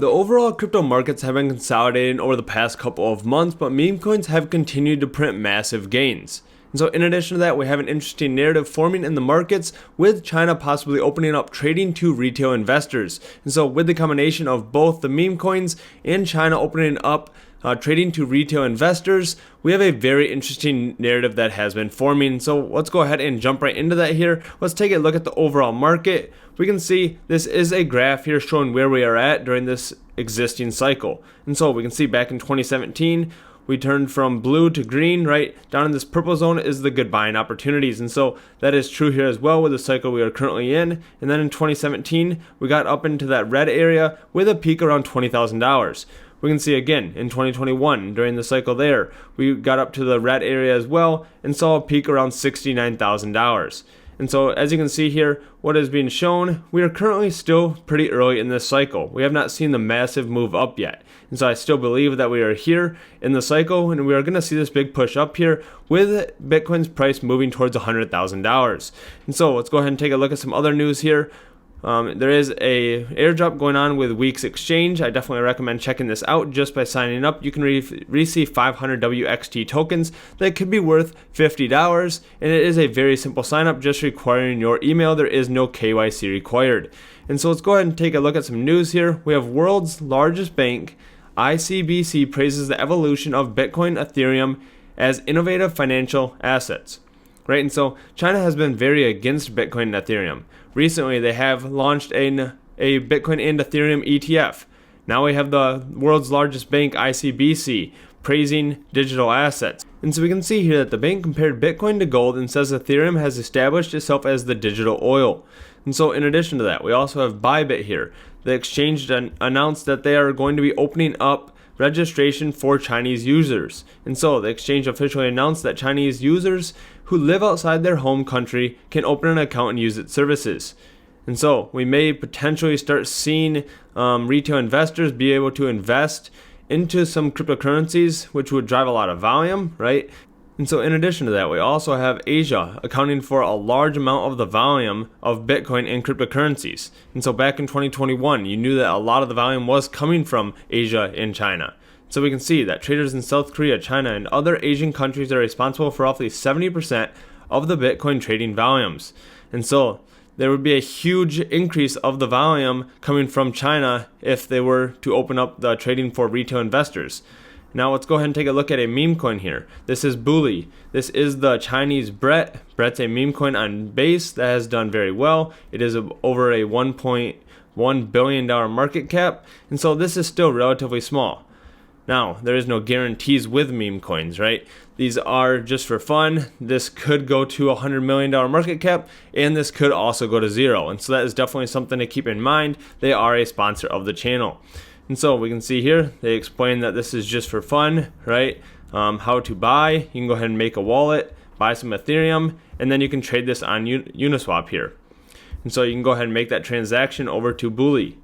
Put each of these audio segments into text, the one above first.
The overall crypto markets have been consolidating over the past couple of months, but meme coins have continued to print massive gains. And so in addition to that, we have an interesting narrative forming in the markets with China possibly opening up trading to retail investors. And so with the combination of both the meme coins and China opening up trading to retail investors, we have a very interesting narrative that has been forming. So let's go ahead and jump right into that here. Let's take a look at the overall market. We can see this is a graph here showing where we are at during this existing cycle. And so we can see back in 2017, we turned from blue to green, right? Down in this purple zone is the good buying opportunities. And so that is true here as well with the cycle we are currently in. And then in 2017, we got up into that red area with a peak around $20,000. We can see again in 2021 during the cycle there, we got up to the red area as well and saw a peak around $69,000. And so as you can see here, what is being shown, we are currently still pretty early in this cycle. We have not seen the massive move up yet. And so I still believe that we are here in the cycle and we are going to see this big push up here with Bitcoin's price moving towards $100,000. And so let's go ahead and take a look at some other news here. There is a airdrop going on with Weeks Exchange. I definitely recommend checking this out. Just by signing up, you can receive 500 WXT tokens that could be worth $50, and it is a very simple sign up, just requiring your email. There is no KYC required. And so let's go ahead and take a look at some news here. We have world's largest bank, ICBC, praises the evolution of Bitcoin, Ethereum as innovative financial assets. Right, and so China has been very against Bitcoin and Ethereum. Recently, they have launched a Bitcoin and Ethereum ETF. Now we have the world's largest bank, ICBC, praising digital assets. And so we can see here that the bank compared Bitcoin to gold and says Ethereum has established itself as the digital oil. And so in addition to that, we also have Bybit here. The exchange announced that they are going to be opening up registration for Chinese users. And so the exchange officially announced that Chinese users who live outside their home country can open an account and use its services. And so we may potentially start seeing retail investors be able to invest into some cryptocurrencies, which would drive a lot of volume, right? And so in addition to that, we also have Asia accounting for a large amount of the volume of Bitcoin and cryptocurrencies. And so back in 2021, you knew that a lot of the volume was coming from Asia and China. So we can see that traders in South Korea, China, and other Asian countries are responsible for roughly 70% of the Bitcoin trading volumes. And so there would be a huge increase of the volume coming from China if they were to open up the trading for retail investors. Now let's go ahead and take a look at a meme coin here. This is Bulei. This is the Chinese Bret. Bret's a meme coin on Base that has done very well. It is over a $1.1 billion market cap, and so this is still relatively small. Now, there is no guarantees with meme coins, right? These are just for fun. This could go to a $100 million market cap, and this could also go to zero. And so that is definitely something to keep in mind. They are a sponsor of the channel. And so we can see here, they explain that this is just for fun, right? How to buy. You can go ahead and make a wallet, buy some Ethereum, and then you can trade this on Uniswap here. And so you can go ahead and make that transaction over to Bulei.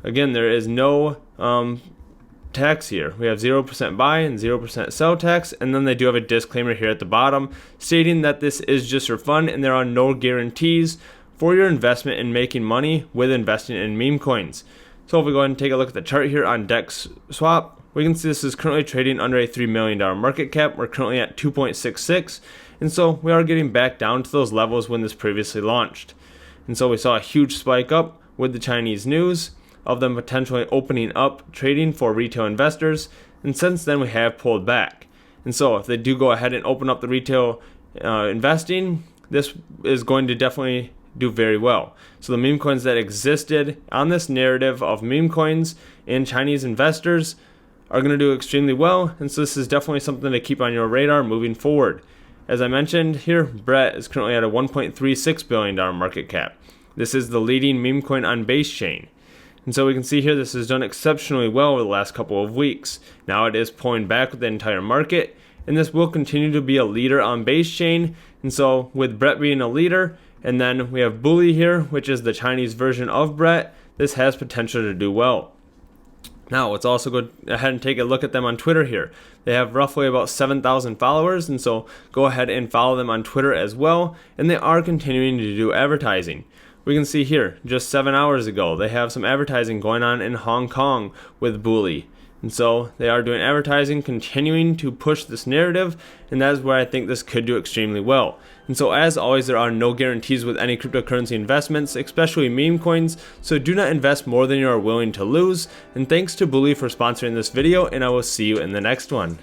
Again, there is no tax here. We have 0% buy and 0% sell tax, and then they do have a disclaimer here at the bottom stating that this is just for fun and there are no guarantees for your investment in making money with investing in meme coins. So if we go ahead and take a look at the chart here on DexSwap, we can see this is currently trading under a $3 million market cap. We're currently at 2.66, and so we are getting back down to those levels when this previously launched. And so we saw a huge spike up with the Chinese news of them potentially opening up trading for retail investors, and since then we have pulled back. And so if they do go ahead and open up the retail investing, this is going to definitely do very well. So the meme coins that existed on this narrative of meme coins and Chinese investors are going to do extremely well, and so this is definitely something to keep on your radar moving forward. As I mentioned here, Bret is currently at a $1.36 billion market cap. This is the leading meme coin on Base chain. And so we can see here this has done exceptionally well over the last couple of weeks. Now it is pulling back with the entire market, and this will continue to be a leader on Base chain. And so with Bret being a leader, and then we have Bulei here, which is the Chinese version of Bret, this has potential to do well. Now let's also go ahead and take a look at them on Twitter here. They have roughly about 7,000 followers, and so go ahead and follow them on Twitter as well, and they are continuing to do advertising. We can see here, just 7 hours ago, they have some advertising going on in Hong Kong with Bulei. And so they are doing advertising, continuing to push this narrative, and that is where I think this could do extremely well. And so as always, there are no guarantees with any cryptocurrency investments, especially meme coins, so do not invest more than you are willing to lose. And thanks to Bulei for sponsoring this video, and I will see you in the next one.